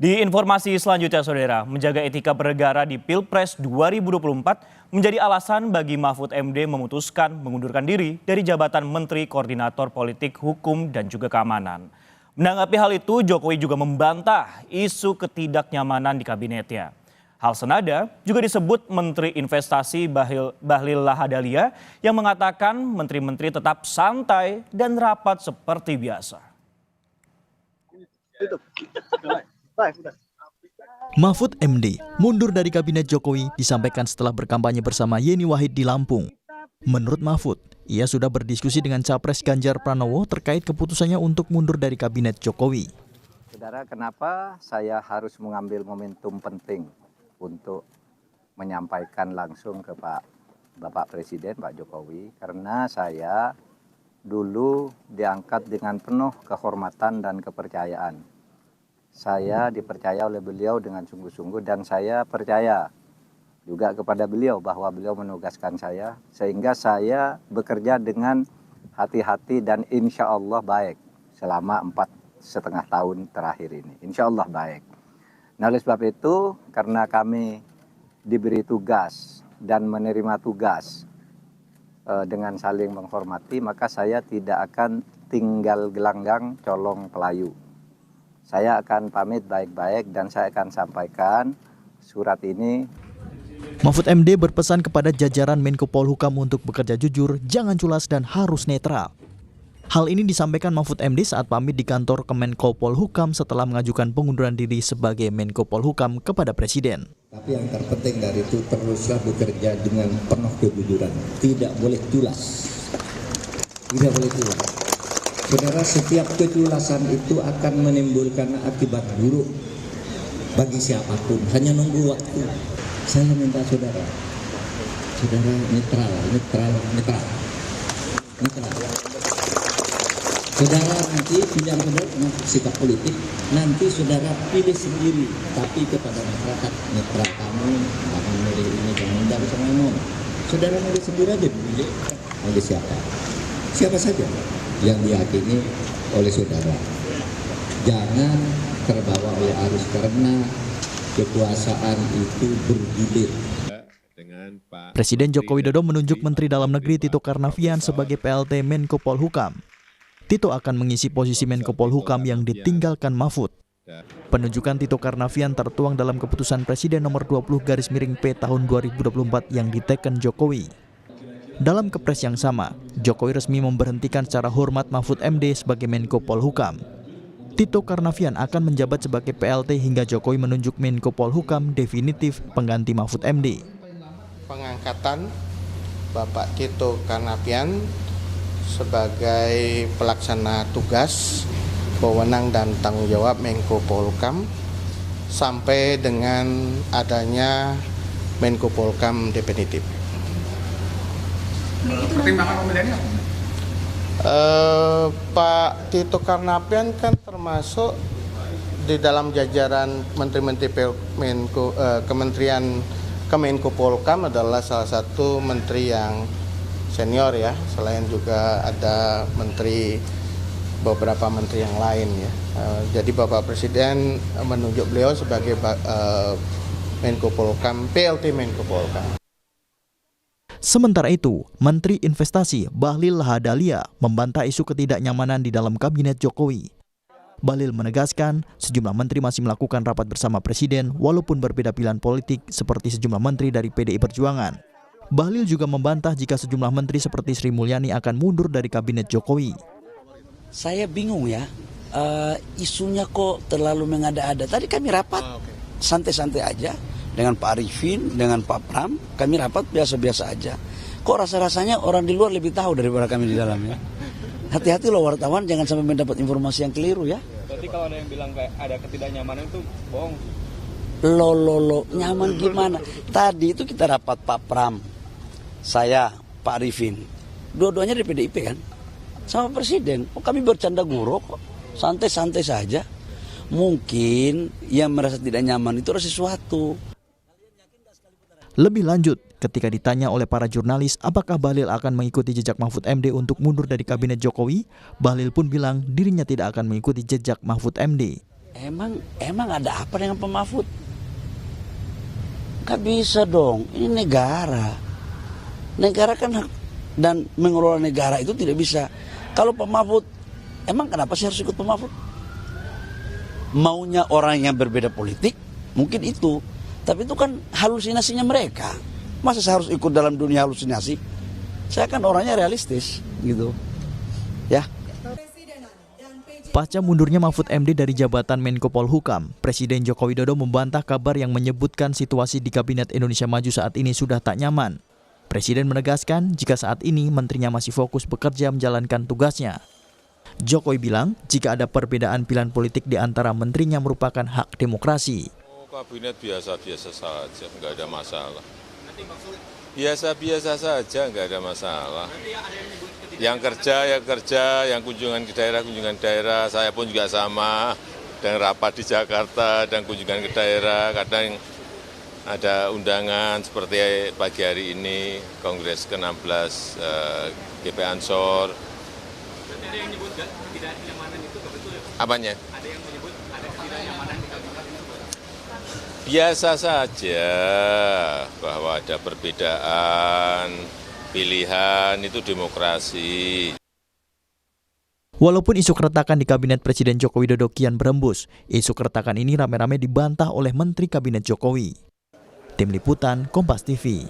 Di informasi selanjutnya, saudara, menjaga etika bernegara di Pilpres 2024 menjadi alasan bagi Mahfud MD memutuskan mengundurkan diri dari jabatan Menteri Koordinator Politik, Hukum, dan juga Keamanan. Menanggapi hal itu, Jokowi juga membantah isu ketidaknyamanan di kabinetnya. Hal senada juga disebut Menteri Investasi Bahlil Lahadalia yang mengatakan menteri-menteri tetap santai dan rapat seperti biasa. Mahfud MD mundur dari kabinet Jokowi disampaikan setelah berkampanye bersama Yeni Wahid di Lampung. Menurut Mahfud, ia sudah berdiskusi dengan Capres Ganjar Pranowo terkait keputusannya untuk mundur dari kabinet Jokowi. Saudara, kenapa saya harus mengambil momentum penting untuk menyampaikan langsung ke Bapak Presiden, Pak Jokowi? Karena saya dulu diangkat dengan penuh kehormatan dan kepercayaan. Saya dipercaya oleh beliau dengan sungguh-sungguh dan saya percaya juga kepada beliau bahwa beliau menugaskan saya sehingga saya bekerja dengan hati-hati dan insya Allah baik selama 4,5 tahun terakhir ini. Insya Allah baik. Nah, oleh sebab itu karena kami diberi tugas dan menerima tugas dengan saling menghormati, maka saya tidak akan tinggal gelanggang colong pelayu. Saya akan pamit baik-baik dan saya akan sampaikan surat ini. Mahfud MD berpesan kepada jajaran Menko Polhukam untuk bekerja jujur, jangan culas dan harus netral. Hal ini disampaikan Mahfud MD saat pamit di kantor Kemenko Polhukam setelah mengajukan pengunduran diri sebagai Menko Polhukam kepada Presiden. Tapi yang terpenting dari itu teruslah bekerja dengan penuh kejujuran, tidak boleh culas, tidak boleh culas. Saudara, setiap keculasan itu akan menimbulkan akibat buruk bagi siapapun. Hanya nunggu waktu. Saya minta saudara netral. Saudara nanti pilihan saudara sikap politik, nanti saudara pilih sendiri. Tapi kepada masyarakat netral, kamu jangan milih ini, jangan dari sama ini. Saudara milih sendiri aja, milih siapa saja yang diyakini oleh saudara. Jangan terbawa oleh arus karena kekuasaan itu bergilir. Presiden Joko Widodo menunjuk Menteri Dalam Negeri Tito Karnavian sebagai PLT Menko Polhukam. Tito akan mengisi posisi Menko Polhukam yang ditinggalkan Mahfud. Penunjukan Tito Karnavian tertuang dalam keputusan Presiden nomor 20/P tahun 2024 yang diteken Jokowi. Dalam kepres yang sama, Jokowi resmi memberhentikan secara hormat Mahfud MD sebagai Menko Polhukam. Tito Karnavian akan menjabat sebagai PLT hingga Jokowi menunjuk Menko Polhukam definitif pengganti Mahfud MD. Pengangkatan Bapak Tito Karnavian sebagai pelaksana tugas, wewenang dan tanggung jawab Menko Polhukam sampai dengan adanya Menko Polhukam definitif. Pertimbangan pemilihannya Pak Tito Karnavian kan termasuk di dalam jajaran menteri-menteri Kementerian Kemenko Polhukam, adalah salah satu menteri yang senior ya, selain juga ada beberapa menteri yang lain ya. Jadi Bapak Presiden menunjuk beliau sebagai Menko Polhukam, PLT Menko Polhukam. Sementara itu, Menteri Investasi Bahlil Lahadalia membantah isu ketidaknyamanan di dalam kabinet Jokowi. Bahlil menegaskan sejumlah menteri masih melakukan rapat bersama Presiden walaupun berbeda pilihan politik seperti sejumlah menteri dari PDI Perjuangan. Bahlil juga membantah jika sejumlah menteri seperti Sri Mulyani akan mundur dari kabinet Jokowi. Saya bingung ya, isunya kok terlalu mengada-ada. Tadi kami rapat santai-santai aja. Dengan Pak Arifin, dengan Pak Pram, kami rapat biasa-biasa aja. Kok rasa-rasanya orang di luar lebih tahu daripada kami di dalamnya. Hati-hati loh wartawan, jangan sampai mendapat informasi yang keliru ya. Berarti kalau ada yang bilang kayak ada ketidaknyamanan itu bohong. Lo, nyaman gimana? Tadi itu kita rapat Pak Pram, saya, Pak Arifin. Dua-duanya dari PDIP kan? Sama Presiden. Oh, kami bercanda gurau kok, santai-santai saja. Mungkin yang merasa tidak nyaman itu ada sesuatu. Lebih lanjut, ketika ditanya oleh para jurnalis apakah Bahlil akan mengikuti jejak Mahfud MD untuk mundur dari kabinet Jokowi, Bahlil pun bilang dirinya tidak akan mengikuti jejak Mahfud MD. Emang ada apa dengan Pak Mahfud? Gak bisa dong, ini negara. Negara kan hak dan mengelola negara itu tidak bisa. Kalau Pak Mahfud, emang kenapa sih harus ikut Pak Mahfud? Maunya orang yang berbeda politik, mungkin itu. Tapi itu kan halusinasinya mereka. Masa saya harus ikut dalam dunia halusinasi? Saya kan orangnya realistis, gitu. Ya. Pasca mundurnya Mahfud MD dari jabatan Menko Polhukam, Presiden Joko Widodo membantah kabar yang menyebutkan situasi di Kabinet Indonesia Maju saat ini sudah tak nyaman. Presiden menegaskan jika saat ini menterinya masih fokus bekerja menjalankan tugasnya. Jokowi bilang jika ada perbedaan pilihan politik di antara menterinya merupakan hak demokrasi. Kabinet biasa-biasa saja, nggak ada masalah. Biasa-biasa saja, nggak ada masalah. Yang kerja, yang kunjungan ke daerah, saya pun juga sama. Dan rapat di Jakarta, dan kunjungan ke daerah, kadang ada undangan seperti pagi hari ini, Kongres ke-16 GP Ansor. Ada yang menyebut ketidaknyamanan itu betul ya? Apanya? Ada yang menyebut ada ketidaknyamanan di kabinet itu betul? Biasa saja bahwa ada perbedaan pilihan, itu demokrasi. Walaupun isu keretakan di Kabinet Presiden Joko Widodo kian berembus, isu keretakan ini rame-rame dibantah oleh Menteri Kabinet Jokowi. Tim Liputan, Kompas TV.